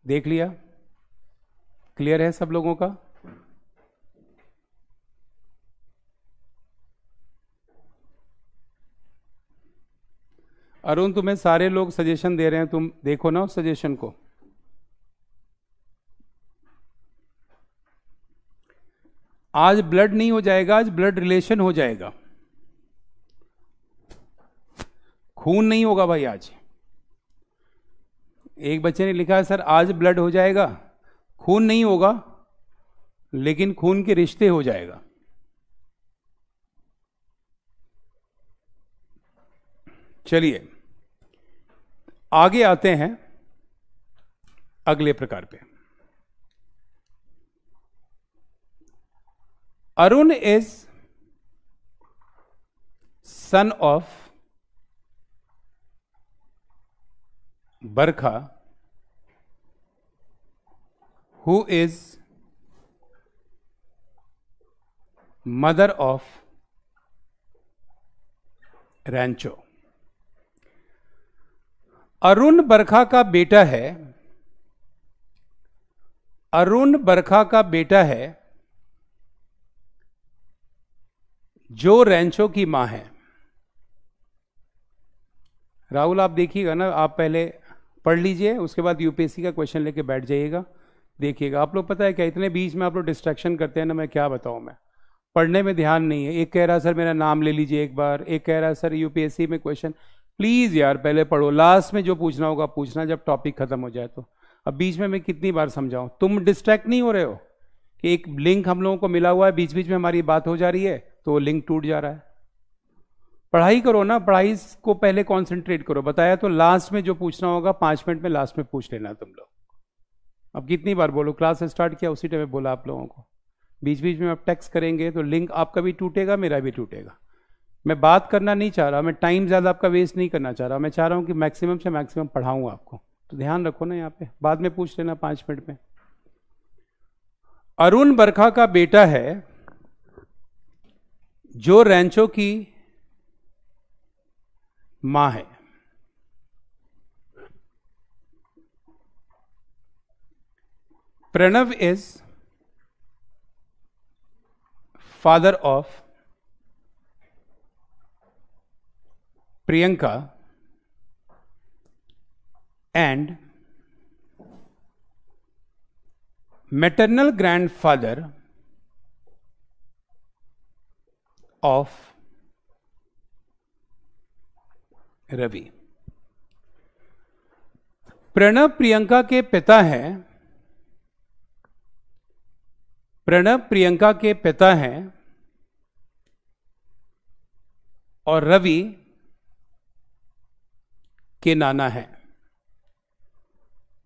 देख लिया? क्लियर है सब लोगों का? अरुण, तुम्हें सारे लोग सजेशन दे रहे हैं, तुम देखो ना उस सजेशन को। आज ब्लड नहीं हो जाएगा, आज ब्लड रिलेशन हो जाएगा। खून नहीं होगा भाई आज। एक बच्चे ने लिखा है सर आज ब्लड हो जाएगा, खून नहीं होगा लेकिन खून के रिश्ते हो जाएगा। चलिए आगे आते हैं अगले प्रकार पे। Arun is son of Barkha who is mother of रैंचो। अरुण बरखा का बेटा है, अरुण बरखा का बेटा है जो रैंचो की मां है। राहुल आप देखिएगा ना, आप पहले पढ़ लीजिए, उसके बाद यूपीएससी का क्वेश्चन लेके बैठ जाइएगा, देखिएगा। आप लोग पता है क्या, इतने बीच में आप लोग डिस्ट्रैक्शन करते हैं ना, मैं क्या बताऊं, मैं पढ़ने में ध्यान नहीं है। एक कह रहा सर मेरा नाम ले लीजिए एक बार, एक कह रहा सर यूपीएससी में क्वेश्चन। प्लीज यार पहले पढ़ो, लास्ट में जो पूछना होगा पूछना जब टॉपिक खत्म हो जाए तो। अब बीच में मैं कितनी बार समझाऊं, तुम डिस्ट्रैक्ट नहीं हो रहे हो कि एक लिंक हम लोगों को मिला हुआ है, बीच बीच में हमारी बात हो जा रही है तो वो लिंक टूट जा रहा है। पढ़ाई करो ना, पढ़ाई को पहले कॉन्सेंट्रेट करो। बताया तो लास्ट में जो पूछना होगा 5 मिनट में लास्ट में पूछ लेना तुम लोग। अब कितनी बार बोलो, क्लास स्टार्ट किया उसी टाइम बोला आप लोगों को, बीच बीच में आप टेक्स्ट करेंगे तो लिंक आपका भी टूटेगा मेरा भी टूटेगा। मैं बात करना नहीं चाह रहा, मैं टाइम ज़्यादा आपका वेस्ट नहीं करना चाह रहा, मैं चाह रहा हूँ कि मैक्सिमम से मैक्सिमम पढ़ाऊँ आपको, तो ध्यान रखो ना यहाँ पे, बाद में पूछ लेना 5 मिनट में। अरुण बरखा का बेटा है जो रैंचो की मां है। Pranav is father of Priyanka and maternal grandfather of Ravi. Pranav Priyanka के पिता हैं, प्रणव प्रियंका के पिता हैं और रवि के नाना हैं,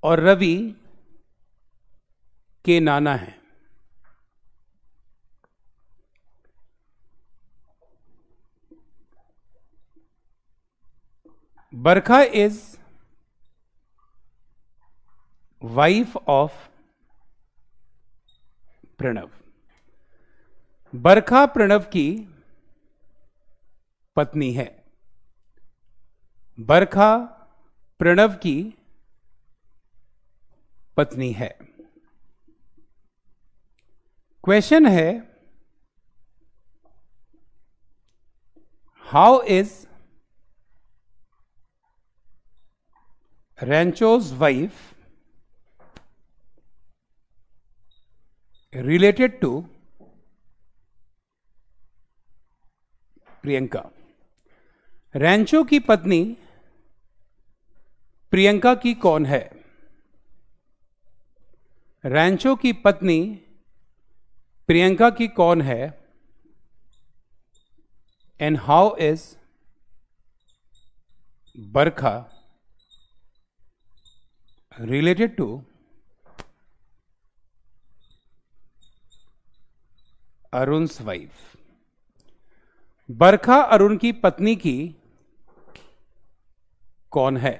और रवि के नाना हैं। बरखा इज वाइफ ऑफ प्रणव। बरखा प्रणव की पत्नी है। बरखा प्रणव की पत्नी है। क्वेश्चन है, how is Rancho's wife related to Priyanka. Rancho की पत्नी प्रियंका की कौन है? रैंचो की पत्नी प्रियंका की कौन है? And how is Barkha related to Arun's wife. Barkha Arun की पत्नी की कौन है?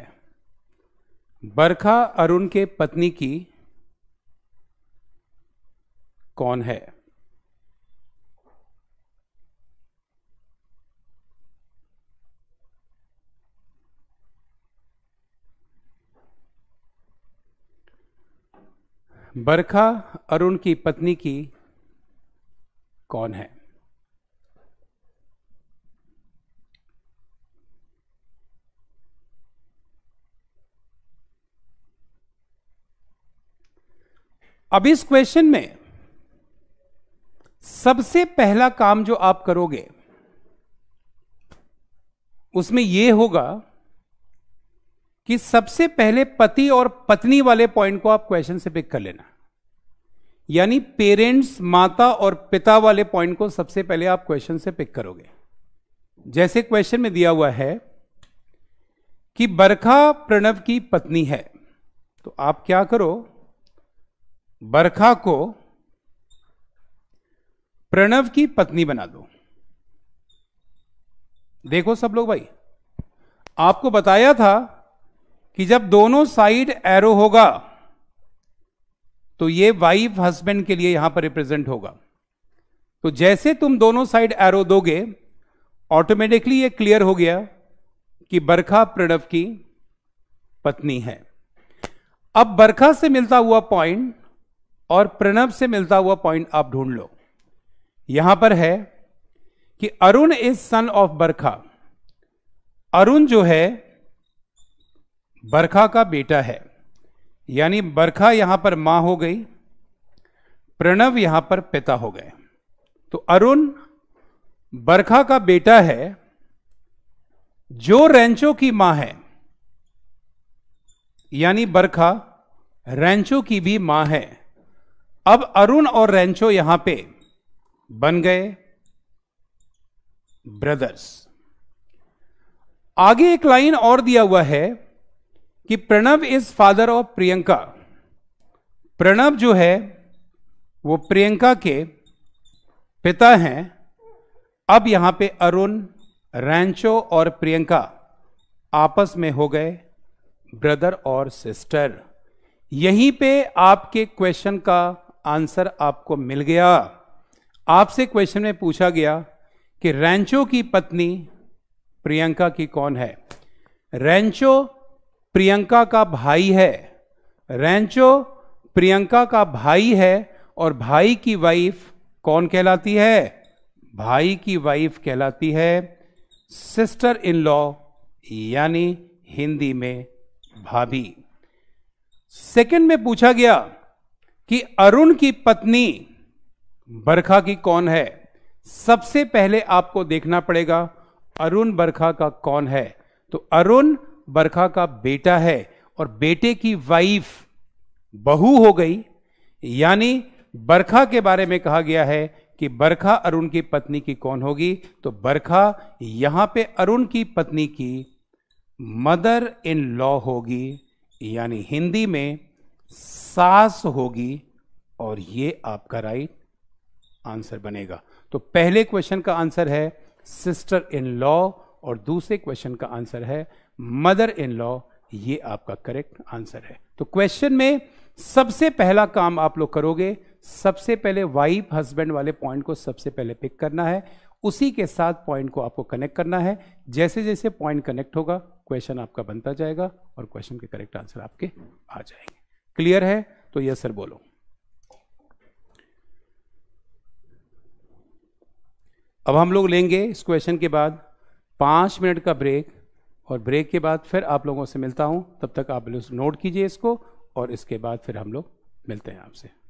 बरखा अरुण के पत्नी की कौन है? बरखा अरुण की पत्नी की कौन है? अब इस क्वेश्चन में सबसे पहला काम जो आप करोगे उसमें यह होगा कि सबसे पहले पति और पत्नी वाले पॉइंट को आप क्वेश्चन से पिक कर लेना। यानी पेरेंट्स, माता और पिता वाले पॉइंट को सबसे पहले आप क्वेश्चन से पिक करोगे। जैसे क्वेश्चन में दिया हुआ है कि बरखा प्रणव की पत्नी है, तो आप क्या करो, बरखा को प्रणव की पत्नी बना दो। देखो सब लोग भाई, आपको बताया था कि जब दोनों साइड एरो होगा तो ये वाइफ हस्बैंड के लिए यहां पर रिप्रेजेंट होगा। तो जैसे तुम दोनों साइड एरो दोगे, ऑटोमेटिकली ये क्लियर हो गया कि बरखा प्रणव की पत्नी है। अब बरखा से मिलता हुआ पॉइंट और प्रणव से मिलता हुआ पॉइंट आप ढूंढ लो। यहां पर है कि अरुण इज सन ऑफ बरखा। अरुण जो है बरखा का बेटा है, यानी बरखा यहां पर मां हो गई, प्रणव यहां पर पिता हो गए। तो अरुण बरखा का बेटा है जो रैंचो की मां है, यानी बरखा रैंचो की भी मां है। अब अरुण और रैंचो यहां पे बन गए ब्रदर्स। आगे एक लाइन और दिया हुआ है कि Pranav is father of Priyanka. Pranav जो है वो प्रियंका के पिता हैं। अब यहां पे अरुण, रैंचो और प्रियंका आपस में हो गए ब्रदर और सिस्टर। यहीं पे आपके क्वेश्चन का आंसर आपको मिल गया। आपसे क्वेश्चन में पूछा गया कि रैंचो की पत्नी प्रियंका की कौन है। रैंचो प्रियंका का भाई है। रैंचो प्रियंका का भाई है और भाई की वाइफ कौन कहलाती है? भाई की वाइफ कहलाती है सिस्टर इन लॉ, यानी हिंदी में भाभी। सेकंड में पूछा गया कि अरुण की पत्नी बरखा की कौन है। सबसे पहले आपको देखना पड़ेगा अरुण बरखा का कौन है। तो अरुण बरखा का बेटा है और बेटे की वाइफ बहू हो गई, यानी बरखा के बारे में कहा गया है कि बरखा अरुण की पत्नी की कौन होगी। तो बरखा यहां पे अरुण की पत्नी की मदर इन लॉ होगी, यानी हिंदी में सास होगी, और ये आपका राइट आंसर बनेगा। तो पहले क्वेश्चन का आंसर है सिस्टर इन लॉ और दूसरे क्वेश्चन का आंसर है मदर इन लॉ। ये आपका करेक्ट आंसर है। तो क्वेश्चन में सबसे पहला काम आप लोग करोगे, सबसे पहले वाइफ हस्बैंड वाले पॉइंट को सबसे पहले पिक करना है, उसी के साथ पॉइंट को आपको कनेक्ट करना है। जैसे जैसे पॉइंट कनेक्ट होगा क्वेश्चन आपका बनता जाएगा और क्वेश्चन के करेक्ट आंसर आपके आ जाएंगे। क्लियर है? तो यस सर बोलो। अब हम लोग लेंगे इस क्वेश्चन के बाद 5 मिनट का ब्रेक, और ब्रेक के बाद फिर आप लोगों से मिलता हूं। तब तक आप लोग नोट कीजिए इसको, और इसके बाद फिर हम लोग मिलते हैं आपसे।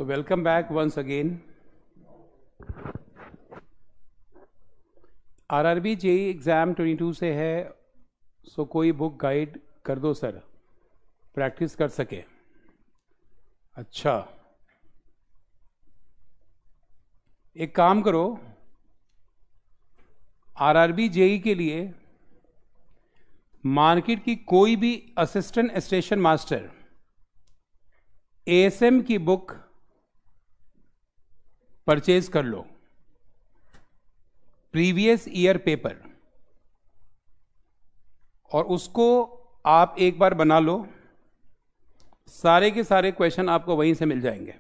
So welcome back once again. RRB JE exam 22 से है, सो कोई बुक गाइड कर दो सर, प्रैक्टिस कर सके। अच्छा, एक काम करो, आरआरबी जेई के लिए मार्केट की कोई भी असिस्टेंट स्टेशन मास्टर एएसएम की बुक परचेज कर लो, प्रीवियस ईयर पेपर, और उसको आप एक बार बना लो। सारे के सारे क्वेश्चन आपको वहीं से मिल जाएंगे।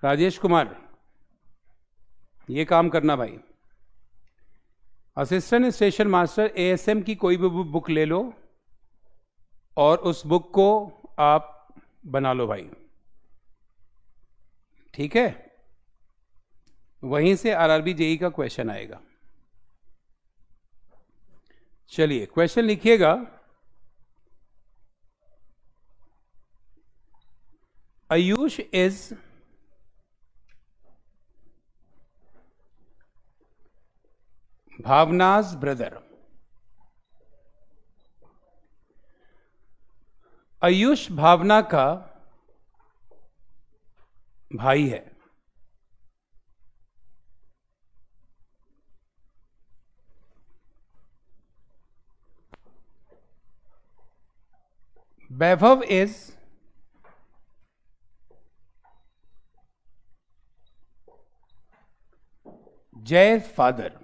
राजेश कुमार, ये काम करना भाई। असिस्टेंट स्टेशन मास्टर एएसएम की कोई भी बुक ले लो और उस बुक को आप बना लो भाई, ठीक है? वहीं से आरआरबी जेई का क्वेश्चन आएगा। चलिए क्वेश्चन लिखिएगा। Ayush is Bhavna's brother. आयुष भावना का भाई है। वैभव इज जय फादर।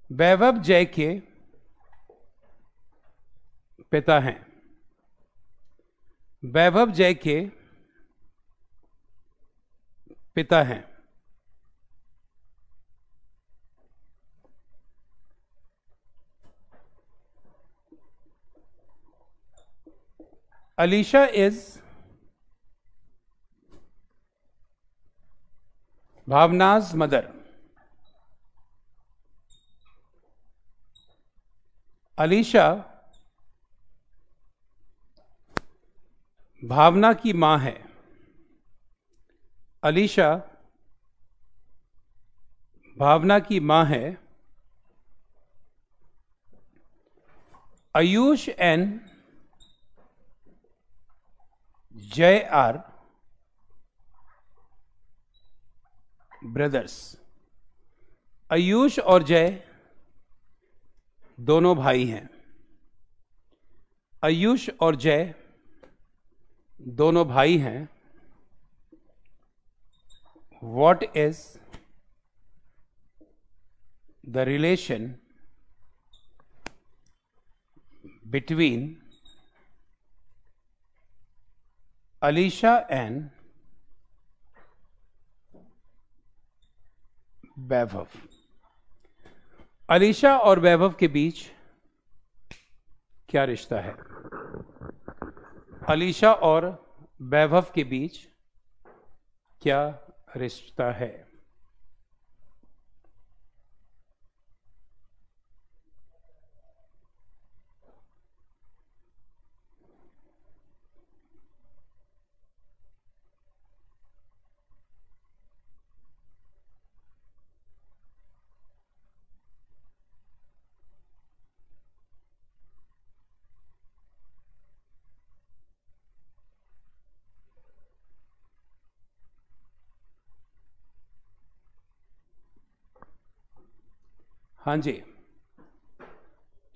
वैभव जय के पिता हैं। वैभव जय के पिता हैं। Alisha is Bhavna's mother. अलीशा भावना की मां है। अलीशा भावना की मां है। Ayush and Jay are brothers. Ayush और जय दोनों भाई हैं। आयुष और जय दोनों भाई हैं। What is the relation between Alisha and वैभव? अलीशा और वैभव के बीच क्या रिश्ता है? अलीशा और वैभव के बीच क्या रिश्ता है? हाँ जी,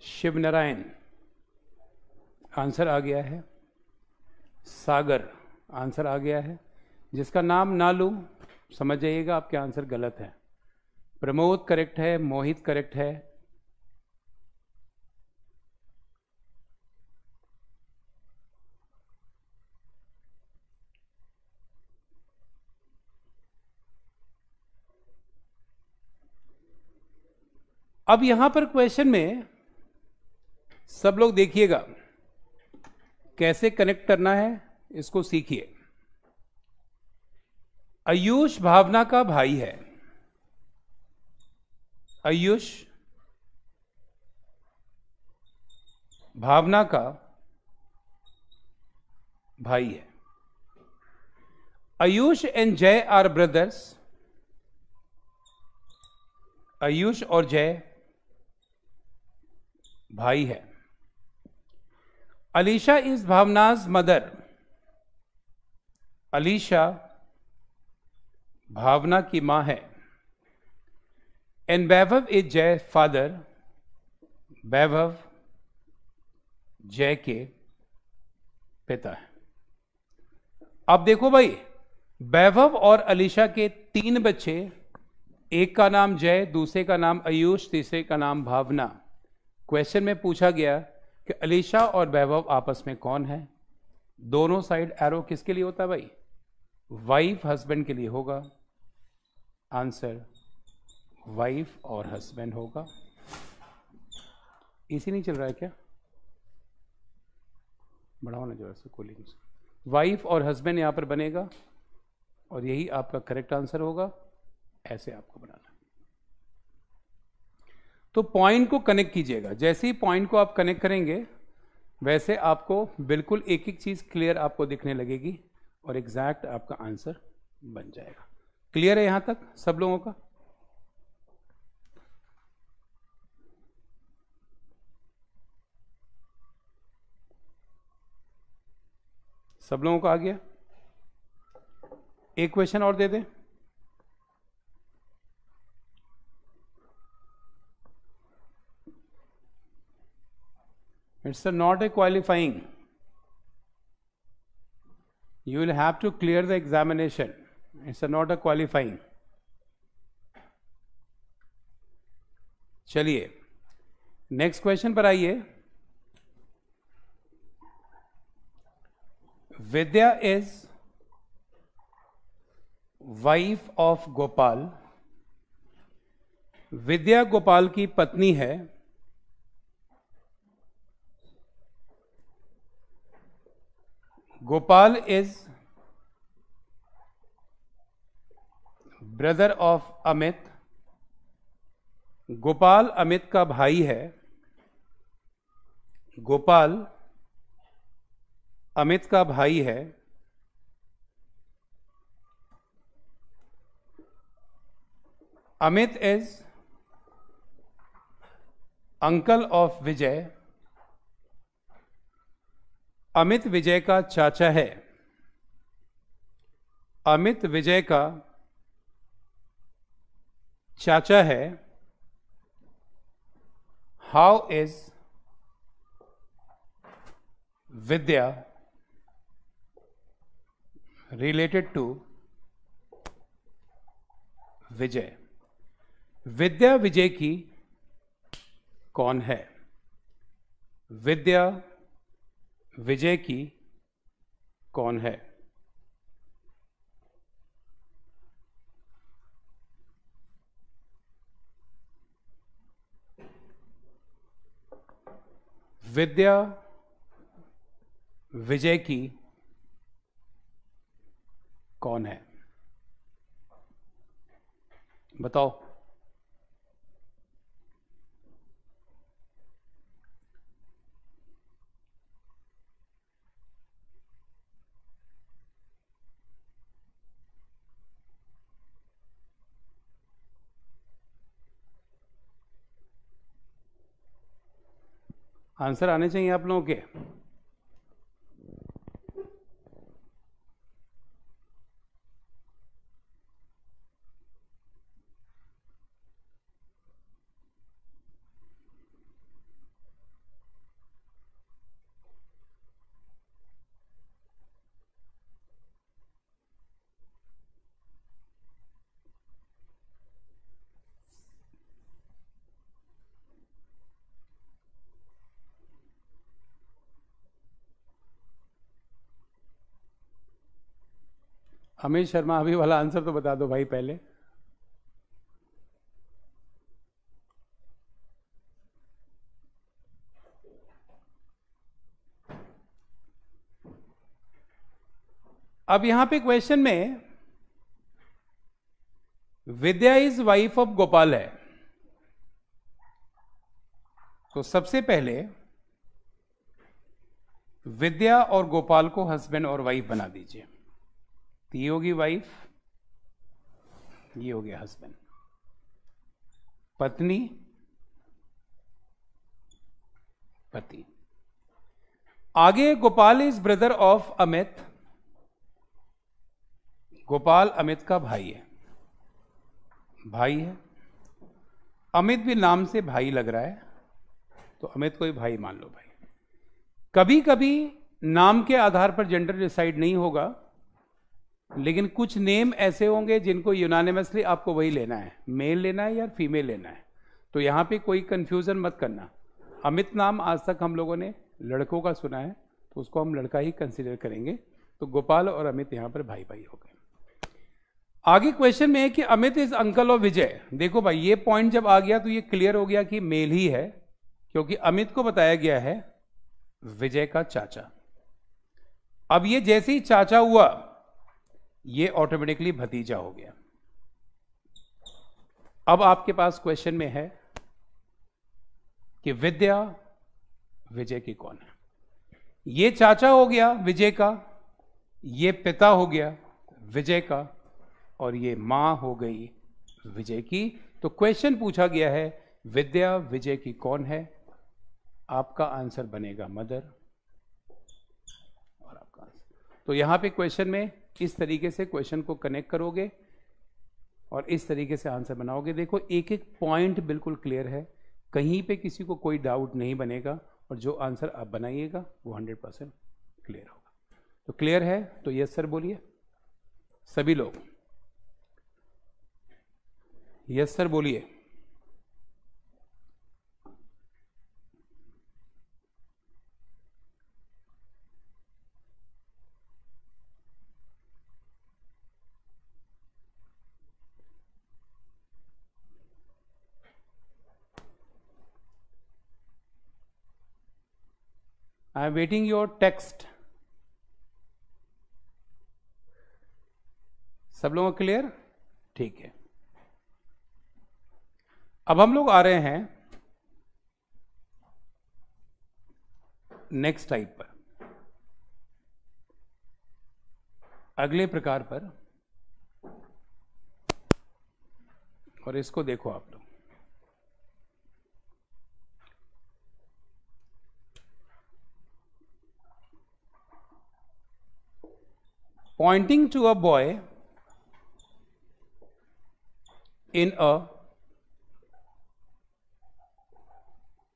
शिव नारायण आंसर आ गया है। सागर आंसर आ गया है। जिसका नाम ना लूं समझ जाइएगा आपके आंसर गलत है। प्रमोद करेक्ट है, मोहित करेक्ट है, अब यहां पर क्वेश्चन में सब लोग देखिएगा कैसे कनेक्ट करना है, इसको सीखिए। आयुष भावना का भाई है। आयुष भावना का भाई है। Ayush and Jay are brothers, Ayush और जय भाई है। अलीशा इज भावनाज मदर, अलीशा भावना की मां है। एंड वैभव इज जय फादर, वैभव जय के पिता है। अब देखो भाई, वैभव और अलीशा के 3 बच्चे, एक का नाम जय, दूसरे का नाम आयुष, तीसरे का नाम भावना। क्वेश्चन में पूछा गया कि अलीशा और वैभव आपस में कौन है। दोनों साइड एरो किसके लिए होता है भाई? वाइफ हस्बैंड के लिए होगा। आंसर वाइफ और हस्बैंड होगा। इसी नहीं चल रहा है क्या? बढ़ाओ ना जरा से कूलिंग। वाइफ और हस्बैंड यहां पर बनेगा और यही आपका करेक्ट आंसर होगा। ऐसे आपको बनाना। तो पॉइंट को कनेक्ट कीजिएगा। जैसे ही पॉइंट को आप कनेक्ट करेंगे वैसे आपको बिल्कुल एक एक चीज क्लियर आपको दिखने लगेगी और एग्जैक्ट आपका आंसर बन जाएगा। क्लियर है यहां तक सब लोगों का? सब लोगों को आ गया? एक क्वेश्चन और दे दें। It's not a qualifying. You will have to clear the examination. It's not a qualifying. चलिए नेक्स्ट क्वेश्चन पर आइए। Vidya is wife of Gopal. Vidya Gopal की पत्नी है। Gopal is brother of Amit. Gopal Amit का भाई है। गोपाल अमित का भाई है। Amit is uncle of Vijay. Amit Vijay का चाचा है। अमित विजय का चाचा है। How is Vidya related to Vijay? Vidya Vijay की कौन है? विद्या विजय की कौन है? विद्या विजय की कौन है? बताओ। आंसर आने चाहिए आप लोगों के। अमित शर्मा अभी वाला आंसर तो बता दो भाई पहले। अब यहां पे क्वेश्चन में विद्या इज वाइफ ऑफ गोपाल है, तो सबसे पहले विद्या और गोपाल को हस्बैंड और वाइफ बना दीजिए। तो ये होगी वाइफ, ये हो गया हस्बैंड, पत्नी, पति। आगे Gopal is brother of Amit. Gopal Amit का भाई है, भाई है। अमित भी नाम से भाई लग रहा है, तो अमित को ही भाई मान लो भाई। कभी कभी नाम के आधार पर जेंडर डिसाइड नहीं होगा, लेकिन कुछ नेम ऐसे होंगे जिनको यूनानिमसली आपको वही लेना है, मेल लेना है या फीमेल लेना है। तो यहां पे कोई कंफ्यूजन मत करना। अमित नाम आज तक हम लोगों ने लड़कों का सुना है, तो उसको हम लड़का ही कंसीडर करेंगे। तो गोपाल और अमित यहां पर भाई भाई हो गए। आगे क्वेश्चन में है कि अमित इज अंकल ऑफ विजय। देखो भाई, ये पॉइंट जब आ गया तो ये क्लियर हो गया कि मेल ही है, क्योंकि अमित को बताया गया है विजय का चाचा। अब ये जैसे ही चाचा हुआ, ये ऑटोमेटिकली भतीजा हो गया। अब आपके पास क्वेश्चन में है कि विद्या विजय की कौन है। ये चाचा हो गया विजय का, ये पिता हो गया विजय का, और ये मां हो गई विजय की। तो क्वेश्चन पूछा गया है विद्या विजय की कौन है। आपका आंसर बनेगा मदर, और आपका आंसर। तो यहां पे क्वेश्चन में इस तरीके से क्वेश्चन को कनेक्ट करोगे और इस तरीके से आंसर बनाओगे। देखो, एक एक पॉइंट बिल्कुल क्लियर है, कहीं पे किसी को कोई डाउट नहीं बनेगा, और जो आंसर आप बनाइएगा वो 100% क्लियर होगा। तो क्लियर है तो यस सर बोलिए सभी लोग, यस सर बोलिए। I am waiting your text. सब लोगों को क्लियर? ठीक है। अब हम लोग आ रहे हैं नेक्स्ट टाइप पर, अगले प्रकार पर। और इसको देखो आप लोग, pointing to a boy in a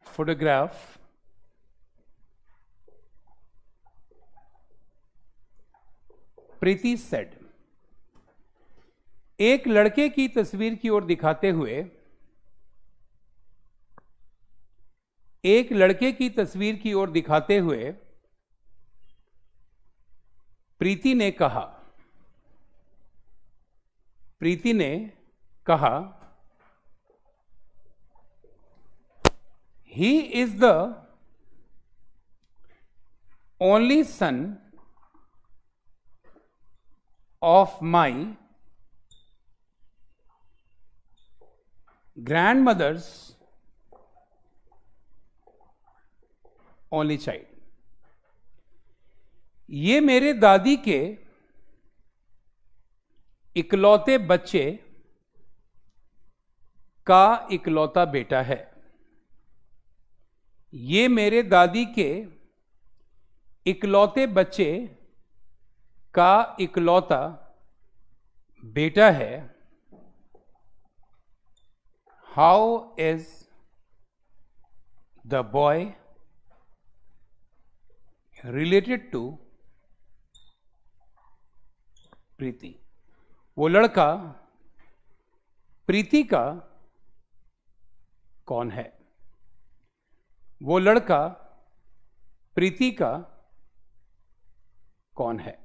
photograph, Preeti said, एक लड़के की तस्वीर की ओर दिखाते हुए, एक लड़के की तस्वीर की ओर दिखाते हुए प्रीति ने कहा, प्रीति ने कहा, he is the only son of my grandmother's only child। ये मेरे दादी के इकलौते बच्चे का इकलौता बेटा है। ये मेरे दादी के इकलौते बच्चे का इकलौता बेटा है। How is the boy related to Preeti. वो लड़का प्रीति का कौन है? वो लड़का प्रीति का कौन है?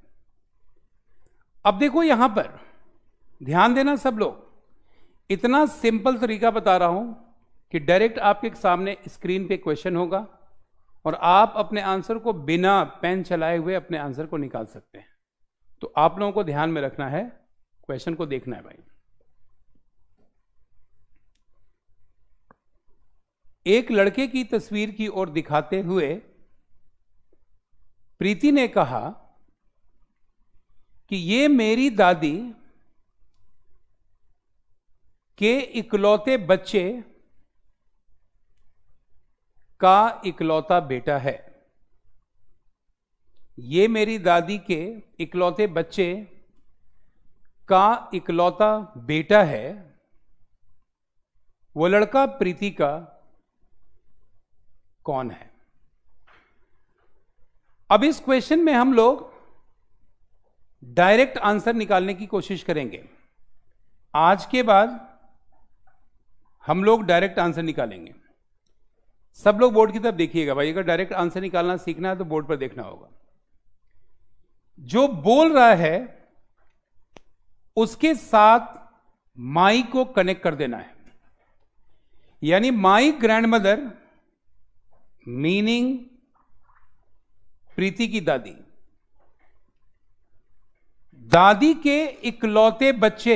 अब देखो, यहां पर ध्यान देना सब लोग, इतना सिंपल तरीका बता रहा हूं कि डायरेक्ट आपके सामने स्क्रीन पे क्वेश्चन होगा और आप अपने आंसर को बिना पेन चलाए हुए अपने आंसर को निकाल सकते हैं। तो आप लोगों को ध्यान में रखना है, क्वेश्चन को देखना है भाई। एक लड़के की तस्वीर की ओर दिखाते हुए प्रीति ने कहा कि ये मेरी दादी के इकलौते बच्चे का इकलौता बेटा है। ये मेरी दादी के इकलौते बच्चे का इकलौता बेटा है। वो लड़का प्रीति का कौन है? अब इस क्वेश्चन में हम लोग डायरेक्ट आंसर निकालने की कोशिश करेंगे। आज के बाद हम लोग डायरेक्ट आंसर निकालेंगे। सब लोग बोर्ड की तरफ देखिएगा भाई, अगर डायरेक्ट आंसर निकालना सीखना है तो बोर्ड पर देखना होगा। जो बोल रहा है उसके साथ माई को कनेक्ट कर देना है, यानी माई ग्रैंडमदर मीनिंग प्रीति की दादी, दादी के इकलौते बच्चे,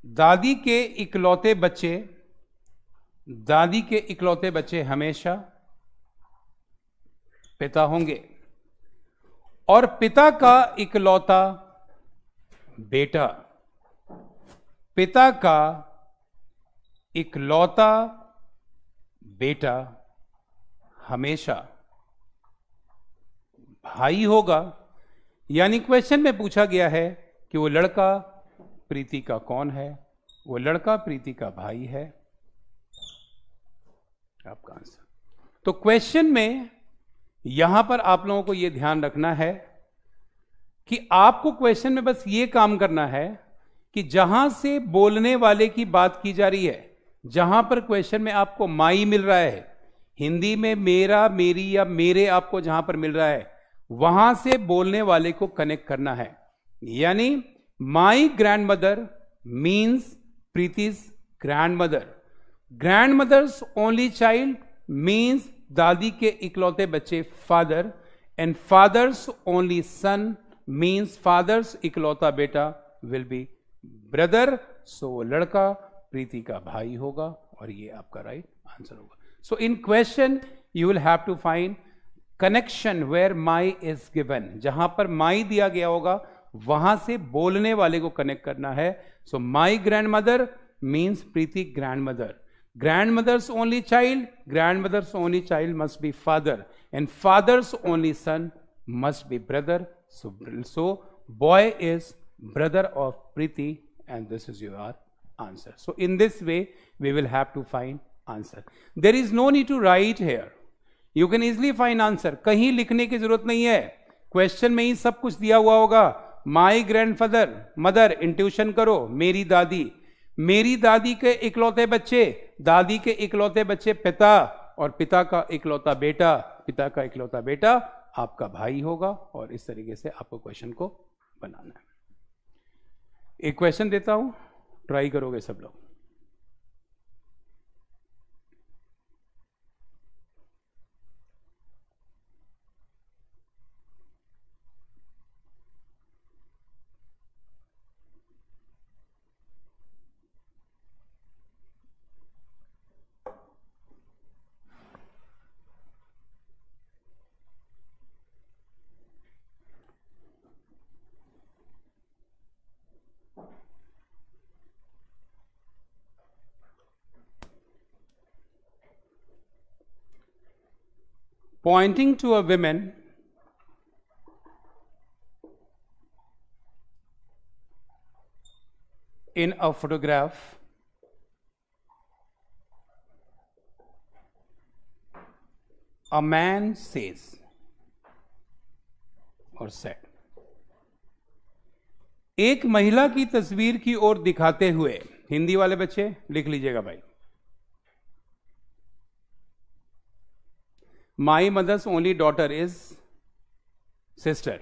दादी के इकलौते बच्चे, दादी के इकलौते बच्चे हमेशा पिता होंगे, और पिता का इकलौता बेटा, पिता का इकलौता बेटा हमेशा भाई होगा। यानी क्वेश्चन में पूछा गया है कि वो लड़का प्रीति का कौन है? वो लड़का प्रीति का भाई है। आपका आंसर। तो क्वेश्चन में यहां पर आप लोगों को यह ध्यान रखना है कि आपको क्वेश्चन में बस ये काम करना है कि जहां से बोलने वाले की बात की जा रही है, जहां पर क्वेश्चन में आपको माई मिल रहा है, हिंदी में मेरा, मेरी या मेरे आपको जहां पर मिल रहा है, वहां से बोलने वाले को कनेक्ट करना है। यानी my grandmother means Preeti's grandmother, grandmother's only child means दादी के इकलौते बच्चे father, and father's only son means father's इकलौता बेटा विल बी ब्रदर। सो वो लड़का प्रीति का भाई होगा, और ये आपका राइट आंसर होगा। So in question you will have to find connection where my is given, जहां पर माई दिया गया होगा वहां से बोलने वाले को कनेक्ट करना है। सो माई grandmother means Preeti grandmother, grandmother's only child, grandmother's only child must be father, and father's only son must be brother. So boy is brother of Preeti, and this is your answer. So in this way we will have to find answer. There is no need to write here. You can easily find answer. कहीं लिखने की जरूरत नहीं है, question में ही सब कुछ दिया हुआ होगा। माई ग्रैंडफादर, मदर, इंट्यूशन करो, मेरी दादी, मेरी दादी के इकलौते बच्चे, दादी के इकलौते बच्चे पिता, और पिता का इकलौता बेटा, पिता का इकलौता बेटा आपका भाई होगा। और इस तरीके से आपको क्वेश्चन को बनाना है। एक क्वेश्चन देता हूं, ट्राई करोगे सब लोग। Pointing to a woman in a photograph, a man says or said, एक महिला की तस्वीर की ओर दिखाते हुए, हिंदी वाले बच्चे लिख लीजिएगा भाई, My mother's only daughter is sister,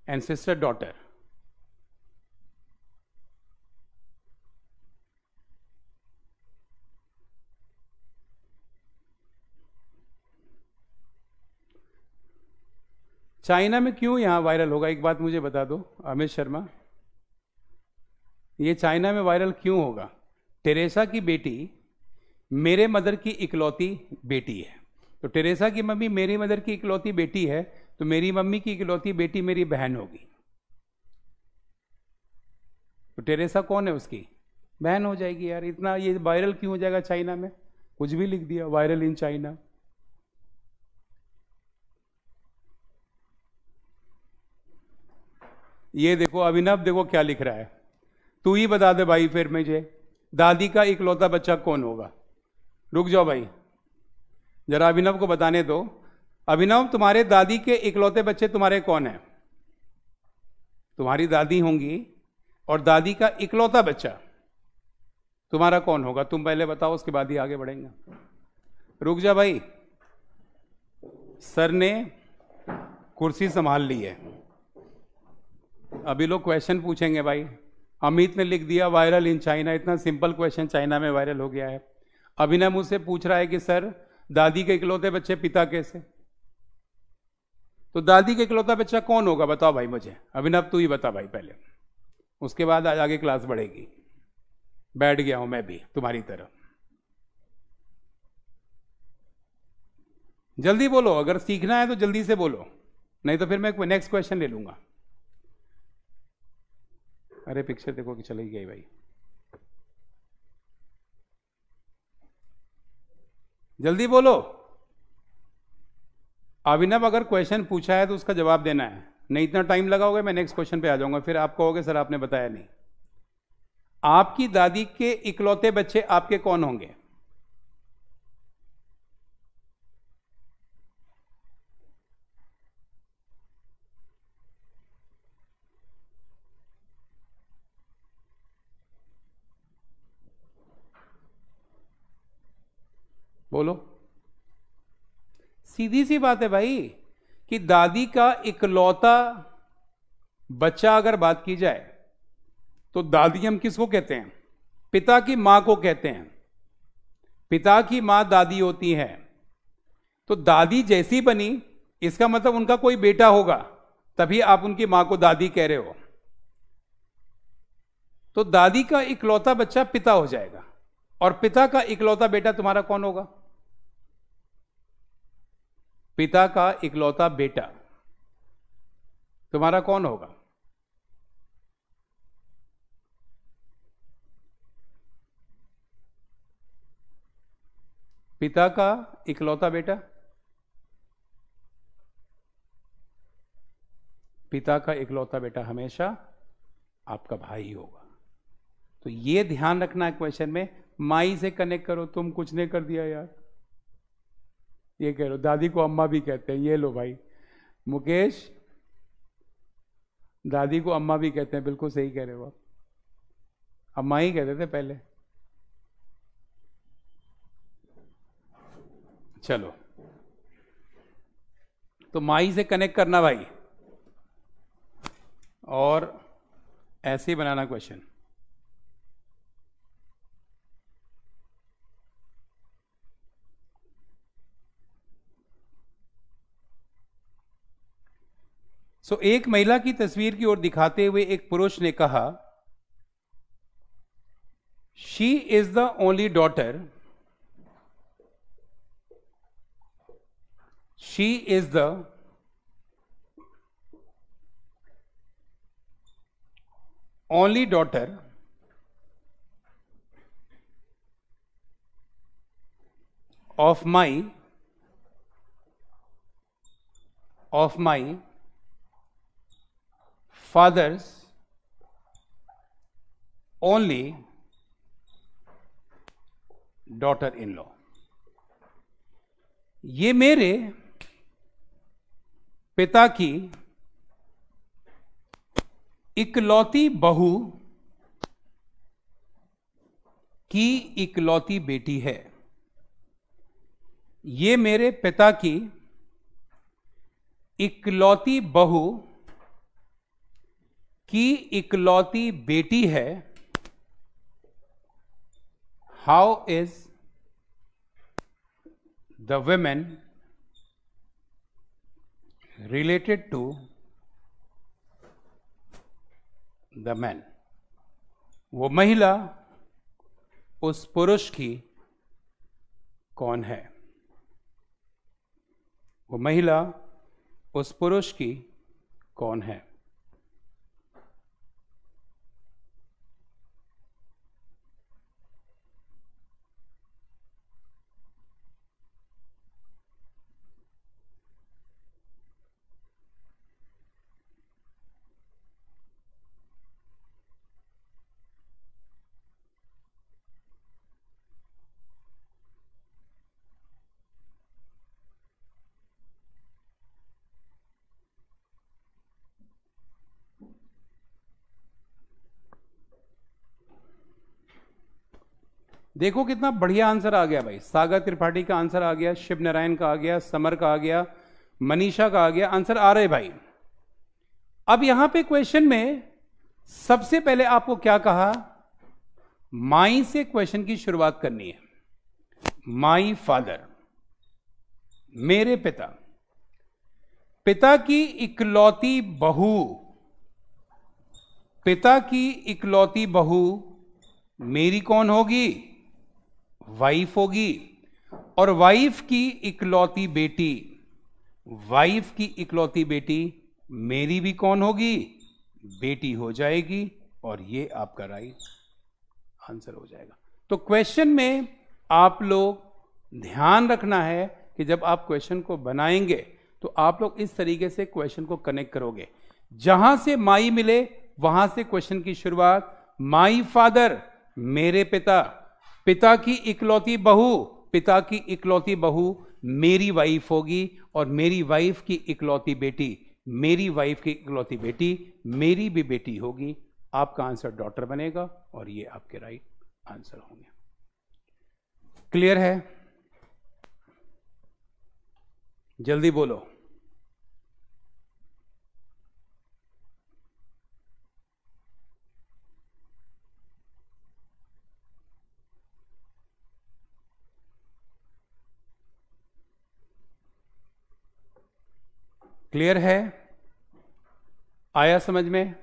and sister daughter. China में क्यों यहां वायरल होगा? एक बात मुझे बता दो अमित शर्मा, ये चाइना में वायरल क्यों होगा? टेरेसा की बेटी मेरे मदर की इकलौती बेटी है, तो टेरेसा की मम्मी मेरी मदर की इकलौती बेटी है, तो मेरी मम्मी की इकलौती बेटी मेरी बहन होगी। तो टेरेसा कौन है? उसकी बहन हो जाएगी। यार इतना ये वायरल क्यों हो जाएगा चाइना में? कुछ भी लिख दिया, वायरल इन चाइना। ये देखो अभिनव, देखो क्या लिख रहा है। तू ही बता दे भाई फिर मुझे, दादी का इकलौता बच्चा कौन होगा? रुक जाओ भाई, जरा अभिनव को बताने दो। अभिनव, तुम्हारे दादी के इकलौते बच्चे तुम्हारे कौन है? तुम्हारी दादी होंगी, और दादी का इकलौता बच्चा तुम्हारा कौन होगा? तुम पहले बताओ, उसके बाद ही आगे बढ़ेंगे। रुक जा भाई, सर ने कुर्सी संभाल ली है, अभी लोग क्वेश्चन पूछेंगे भाई। अमित ने लिख दिया वायरल इन चाइना, इतना सिंपल क्वेश्चन चाइना में वायरल हो गया है। अभिनव मुझसे पूछ रहा है कि सर दादी के इकलौते बच्चे पिता कैसे? तो दादी के इकलौता बच्चा कौन होगा बताओ भाई मुझे। अभिनव तू ही बता भाई पहले, उसके बाद आज आगे क्लास बढ़ेगी। बैठ गया हूं मैं भी तुम्हारी तरह। जल्दी बोलो, अगर सीखना है तो जल्दी से बोलो, नहीं तो फिर मैं नेक्स्ट क्वेश्चन ले लूंगा। अरे पिक्चर देखो कि चली गई भाई, जल्दी बोलो। अभिनव अगर क्वेश्चन पूछा है तो उसका जवाब देना है, नहीं इतना टाइम लगाओगे मैं नेक्स्ट क्वेश्चन पे आ जाऊंगा, फिर आप कहोगे सर आपने बताया नहीं। आपकी दादी के इकलौते बच्चे आपके कौन होंगे? बोलो। सीधी सी बात है भाई, कि दादी का इकलौता बच्चा अगर बात की जाए तो दादी हम किसको कहते हैं? पिता की मां को कहते हैं। पिता की मां दादी होती है। तो दादी जैसी बनी, इसका मतलब उनका कोई बेटा होगा, तभी आप उनकी मां को दादी कह रहे हो। तो दादी का इकलौता बच्चा पिता हो जाएगा, और पिता का इकलौता बेटा तुम्हारा कौन होगा? पिता का इकलौता बेटा तुम्हारा कौन होगा? पिता का इकलौता बेटा, पिता का इकलौता बेटा हमेशा आपका भाई होगा। तो ये ध्यान रखना है क्वेश्चन में। माई से कनेक्ट करो, तुम कुछ नहीं कर दिया यार। ये कह लो दादी को अम्मा भी कहते हैं, ये लो भाई मुकेश, दादी को अम्मा भी कहते हैं, बिल्कुल सही कह रहे हो आप। अम्मा ही कहते थे पहले। चलो, तो माई से कनेक्ट करना भाई, और ऐसे ही बनाना क्वेश्चन। एक महिला की तस्वीर की ओर दिखाते हुए एक पुरुष ने कहा, she is the only daughter, she is the only daughter of my father's only daughter-in-law। ये मेरे पिता की इकलौती बहू की इकलौती बेटी है। ये मेरे पिता की इकलौती बहू की इकलौती बेटी है। How is the women related to the man? वो महिला उस पुरुष की कौन है? वो महिला उस पुरुष की कौन है? देखो कितना बढ़िया आंसर आ गया भाई। सागर त्रिपाठी का आंसर आ गया, शिव नारायण का आ गया, समर का आ गया, मनीषा का आ गया। आंसर आ रहे भाई। अब यहां पे क्वेश्चन में सबसे पहले आपको क्या कहा? माई से क्वेश्चन की शुरुआत करनी है। माई फादर, मेरे पिता, पिता की इकलौती बहू, पिता की इकलौती बहू मेरी कौन होगी? वाइफ होगी। और वाइफ की इकलौती बेटी, वाइफ की इकलौती बेटी मेरी भी कौन होगी? बेटी हो जाएगी। और ये आपका राइट आंसर हो जाएगा। तो क्वेश्चन में आप लोग ध्यान रखना है कि जब आप क्वेश्चन को बनाएंगे तो आप लोग इस तरीके से क्वेश्चन को कनेक्ट करोगे। जहां से माई मिले वहां से क्वेश्चन की शुरुआत। माई फादर, मेरे पिता, पिता की इकलौती बहू, पिता की इकलौती बहू मेरी वाइफ होगी। और मेरी वाइफ की इकलौती बेटी, मेरी वाइफ की इकलौती बेटी मेरी भी बेटी होगी। आपका आंसर डॉटर बनेगा और ये आपके राइट आंसर होंगे। क्लियर है? जल्दी बोलो। क्लियर है? आया समझ में?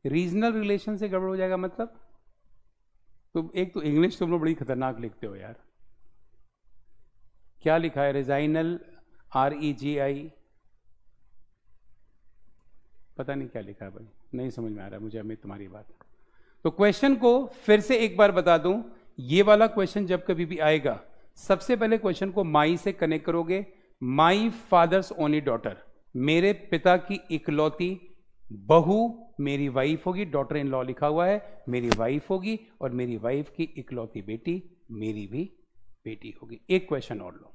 रीजनल रिलेशन से गड़बड़ हो जाएगा मतलब? तो एक तो इंग्लिश तुम लोग बड़ी खतरनाक लिखते हो यार। क्या लिखा है? रिजाइनल, REGI, पता नहीं क्या लिखा है भाई, नहीं समझ में आ रहा मुझे अभी तुम्हारी बात। तो क्वेश्चन को फिर से एक बार बता दूं। ये वाला क्वेश्चन जब कभी भी आएगा, सबसे पहले क्वेश्चन को माई से कनेक्ट करोगे। माई फादर्स ओनली डॉटर, मेरे पिता की इकलौती बहू मेरी वाइफ होगी। डॉटर इन लॉ लिखा हुआ है, मेरी वाइफ होगी। और मेरी वाइफ की इकलौती बेटी मेरी भी बेटी होगी। एक क्वेश्चन और लो।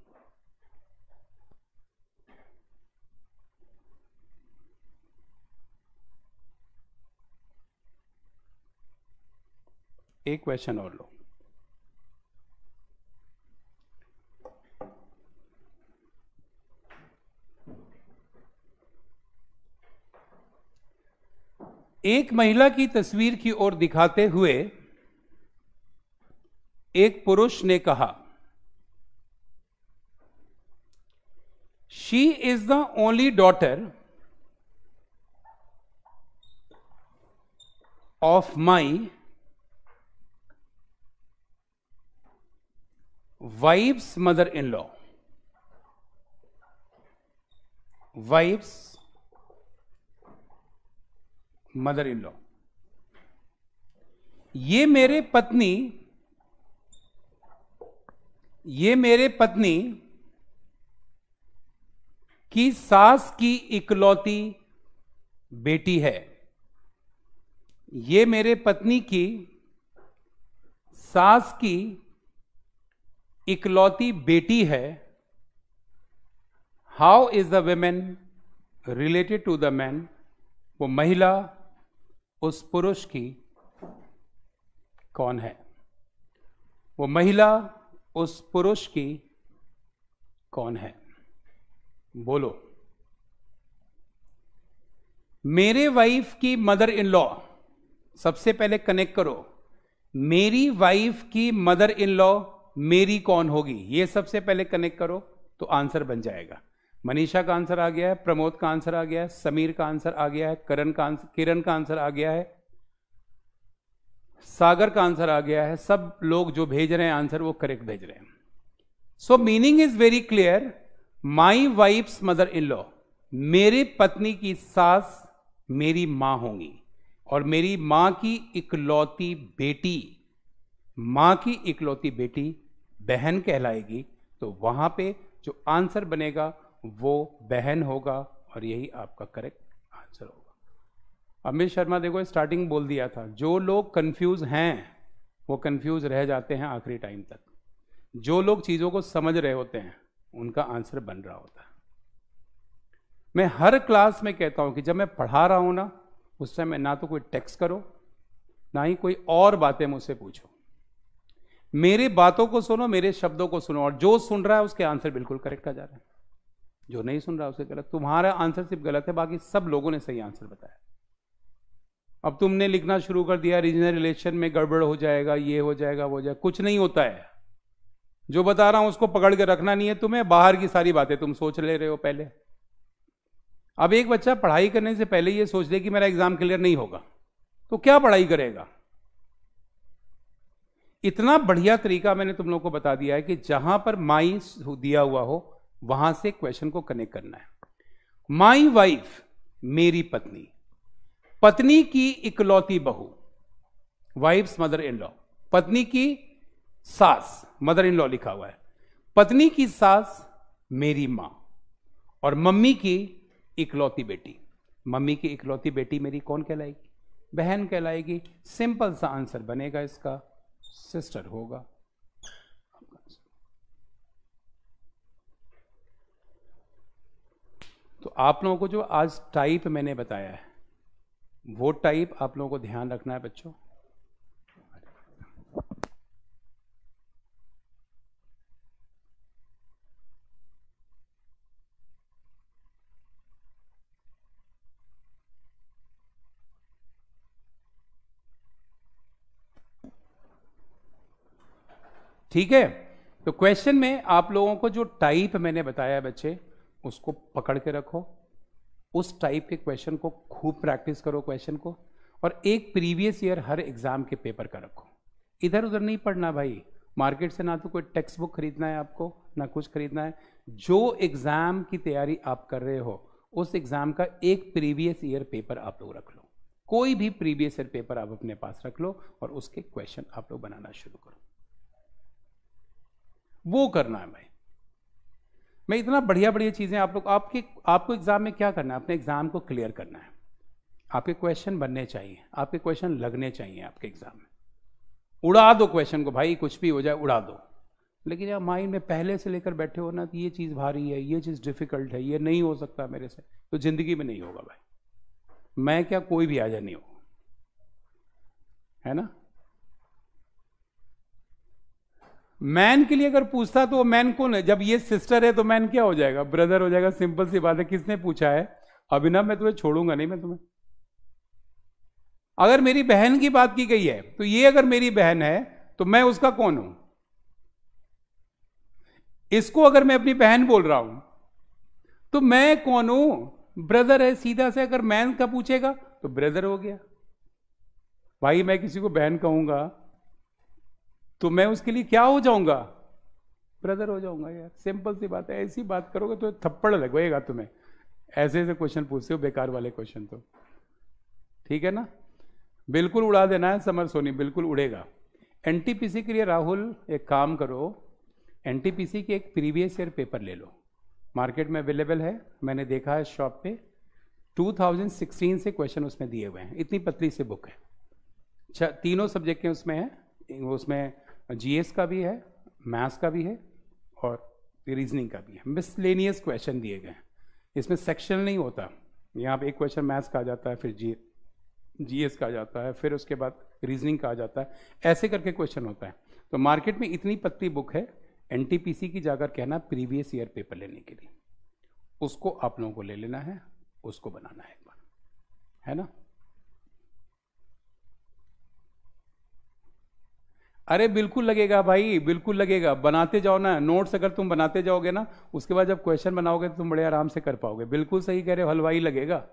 एक क्वेश्चन और लो। एक महिला की तस्वीर की ओर दिखाते हुए एक पुरुष ने कहा, she is the only daughter of my wife's mother in law. Wife's mother in law, ये मेरे पत्नी की सास की इकलौती बेटी है। ये मेरे पत्नी की सास की इकलौती बेटी है। How is the women related to the man? वो महिला उस पुरुष की कौन है? वो महिला उस पुरुष की कौन है? बोलो। मेरे वाइफ की मदर इन लॉ, सबसे पहले कनेक्ट करो। मेरी वाइफ की मदर इन लॉ मेरी कौन होगी? ये सबसे पहले कनेक्ट करो तो आंसर बन जाएगा। मनीषा का आंसर आ गया है, प्रमोद का आंसर आ गया है, समीर का आंसर आ गया है, किरण का आंसर आ गया है, सागर का आंसर आ गया है। सब लोग जो भेज रहे हैं आंसर वो करेक्ट भेज रहे हैं। So meaning is very clear. My wife's mother in law, मेरे पत्नी की सास मेरी मां होंगी, और मेरी मां की इकलौती बेटी, मां की इकलौती बेटी बहन कहलाएगी। तो वहां पे जो आंसर बनेगा वो बहन होगा, और यही आपका करेक्ट आंसर होगा। अमित शर्मा देखो स्टार्टिंग बोल दिया था, जो लोग कंफ्यूज हैं वो कंफ्यूज रह जाते हैं आखिरी टाइम तक। जो लोग चीजों को समझ रहे होते हैं उनका आंसर बन रहा होता है। मैं हर क्लास में कहता हूं कि जब मैं पढ़ा रहा हूं ना, उस टाइम में ना तो कोई टेक्स्ट करो, ना ही कोई और बातें मुझसे पूछो। मेरी बातों को सुनो, मेरे शब्दों को सुनो, और जो सुन रहा है उसके आंसर बिल्कुल करेक्ट आ जा रहे हैं, जो नहीं सुन रहा उसके गलत। तुम्हारा आंसर सिर्फ गलत है, बाकी सब लोगों ने सही आंसर बताया। अब तुमने लिखना शुरू कर दिया रीजनल रिलेशन में गड़बड़ हो जाएगा, ये हो जाएगा, वो हो जाएगा, कुछ नहीं होता है। जो बता रहा हूं उसको पकड़ के रखना नहीं है तुम्हें, बाहर की सारी बातें तुम सोच ले रहे हो पहले। अब एक बच्चा पढ़ाई करने से पहले ये सोच ले कि मेरा एग्जाम क्लियर नहीं होगा, तो क्या पढ़ाई करेगा? इतना बढ़िया तरीका मैंने तुम लोगों को बता दिया है कि जहां पर माई दिया हुआ हो वहां से क्वेश्चन को कनेक्ट करना है। माई वाइफ, मेरी पत्नी, पत्नी की इकलौती बहू, वाइफ्स मदर इन लॉ, पत्नी की सास, मदर इन लॉ लिखा हुआ है, पत्नी की सास मेरी मां, और मम्मी की इकलौती बेटी। मम्मी की इकलौती बेटी मेरी कौन कहलाएगी? बहन कहलाएगी। सिंपल सा आंसर बनेगा इसका, सिस्टर होगा। तो आप लोगों को जो आज टाइप मैंने बताया है वो टाइप आप लोगों को ध्यान रखना है बच्चों। ठीक है, तो क्वेश्चन में आप लोगों को जो टाइप मैंने बताया बच्चे, उसको पकड़ के रखो। उस टाइप के क्वेश्चन को खूब प्रैक्टिस करो क्वेश्चन को, और एक प्रीवियस ईयर हर एग्जाम के पेपर का रखो। इधर उधर नहीं पढ़ना भाई। मार्केट से ना तो कोई टेक्स्ट बुक खरीदना है आपको, ना कुछ खरीदना है। जो एग्जाम की तैयारी आप कर रहे हो उस एग्जाम का एक प्रीवियस ईयर पेपर आप लोग रख लो। कोई भी प्रीवियस ईयर पेपर आप अपने पास रख लो और उसके क्वेश्चन आप लोग बनाना शुरू करो। वो करना है भाई। मैं इतना बढ़िया बढ़िया चीजें आप लोग, आपको एग्जाम में क्या करना है? अपने एग्जाम को क्लियर करना है। आपके क्वेश्चन बनने चाहिए, आपके क्वेश्चन लगने चाहिए आपके एग्जाम में। उड़ा दो क्वेश्चन को भाई, कुछ भी हो जाए उड़ा दो। लेकिन यार माइंड में पहले से लेकर बैठे हो ना कि ये चीज भारी है, ये चीज डिफिकल्ट है, ये नहीं हो सकता मेरे से, तो जिंदगी में नहीं होगा भाई। मैं क्या, कोई भी आजा नहीं होगा, है ना। मैन के लिए अगर पूछता तो मैन कौन है? जब ये सिस्टर है तो मैन क्या हो जाएगा? ब्रदर हो जाएगा। सिंपल सी बात है। किसने पूछा है? अभिनव, मैं तुम्हें छोड़ूंगा नहीं मैं तुम्हें। अगर मेरी बहन की बात की गई है तो ये अगर मेरी बहन है तो मैं उसका कौन हूं? इसको अगर मैं अपनी बहन बोल रहा हूं तो मैं कौन हूं? ब्रदर है सीधा से। अगर मैन का पूछेगा तो ब्रदर हो गया भाई। मैं किसी को बहन कहूंगा तो मैं उसके लिए क्या हो जाऊंगा? ब्रदर हो जाऊंगा यार। सिंपल सी बात है। ऐसी बात करोगे तो थप्पड़ लगेगा तुम्हें। ऐसे ऐसे क्वेश्चन पूछते हो, बेकार वाले क्वेश्चन। तो ठीक है ना, बिल्कुल उड़ा देना है समर सोनी, बिल्कुल उड़ेगा। एनटीपीसी के लिए राहुल एक काम करो, एनटीपीसी के एक प्रीवियस ईयर पेपर ले लो। मार्केट में अवेलेबल है, मैंने देखा है शॉप पे। 2016 से क्वेश्चन उसमें दिए हुए हैं। इतनी पतली सी बुक है। तीनों सब्जेक्ट के उसमें है। उसमें जीएस का भी है, मैथ्स का भी है और रीजनिंग का भी है। मिसलेनियस क्वेश्चन दिए गए हैं। इसमें सेक्शन नहीं होता। यहाँ पे एक क्वेश्चन मैथ्स का आ जाता है, फिर जीएस का आ जाता है, फिर उसके बाद रीजनिंग का आ जाता है। ऐसे करके क्वेश्चन होता है। तो मार्केट में इतनी पतली बुक है। एनटीपीसी की जाकर कहना प्रीवियस ईयर पेपर लेने के लिए, उसको आप लोगों को ले लेना है, उसको बनाना है एक बार, है ना। अरे बिल्कुल लगेगा भाई, बिल्कुल लगेगा। बनाते जाओ ना नोट्स। अगर तुम बनाते जाओगे ना, उसके बाद जब क्वेश्चन बनाओगे तो तुम बड़े आराम से कर पाओगे। बिल्कुल सही कह रहे हो, हलवाई लगेगा।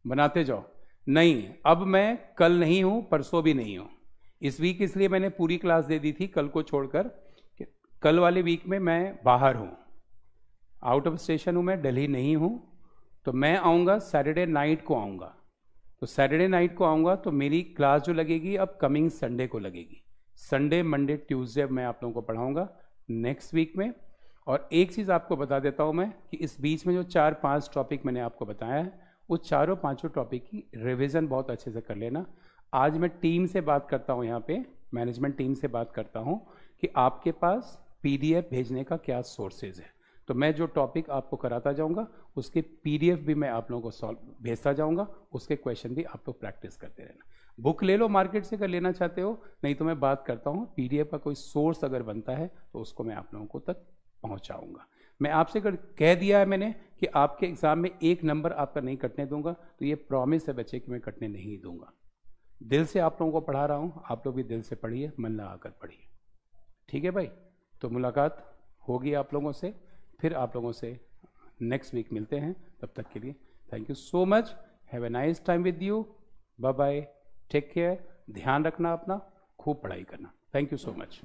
बनाते जाओ। नहीं, अब मैं कल नहीं हूं, परसों भी नहीं हूं इस वीक, इसलिए मैंने पूरी क्लास दे दी थी कल को छोड़कर। कल वाले वीक में मैं बाहर हूं। आउट ऑफ स्टेशन हूँ, मैं दिल्ली नहीं हूँ, तो मैं आऊँगा सैटरडे नाइट को आऊँगा। तो सैटरडे नाइट को आऊँगा तो मेरी क्लास जो लगेगी अब कमिंग संडे को लगेगी। संडे, मंडे, ट्यूसडे मैं आप लोगों को पढ़ाऊँगा नेक्स्ट वीक में। और एक चीज़ आपको बता देता हूँ मैं कि इस बीच में जो 4-5 टॉपिक मैंने आपको बताया है, उस चारों पांचों टॉपिक की रिवीजन बहुत अच्छे से कर लेना। आज मैं टीम से बात करता हूँ, यहाँ पे मैनेजमेंट टीम से बात करता हूँ कि आपके पास पीडीएफ भेजने का क्या सोर्सेज है। तो मैं जो टॉपिक आपको कराता जाऊँगा उसके पीडीएफ भी मैं आप लोगों को सॉल्व भेजता जाऊँगा, उसके क्वेश्चन भी आप लोग प्रैक्टिस करते रहना। बुक ले लो मार्केट से अगर लेना चाहते हो, नहीं तो मैं बात करता हूँ पीडीएफ का कोई सोर्स अगर बनता है तो उसको मैं आप लोगों को तक पहुँचाऊँगा। मैं आपसे अगर कह दिया है मैंने कि आपके एग्जाम में 1 नंबर आपका नहीं कटने दूंगा, तो ये प्रॉमिस है बच्चे कि मैं कटने नहीं दूंगा। दिल से आप लोगों को पढ़ा रहा हूँ, आप लोग भी दिल से पढ़िए, मन लगाकर पढ़िए। ठीक है भाई, तो मुलाकात होगी आप लोगों से, फिर आप लोगों से नेक्स्ट वीक मिलते हैं। तब तक के लिए thank you so much, have a nice time with you, bye bye, take care, ध्यान रखना अपना, खूब पढ़ाई करना। Thank you so much.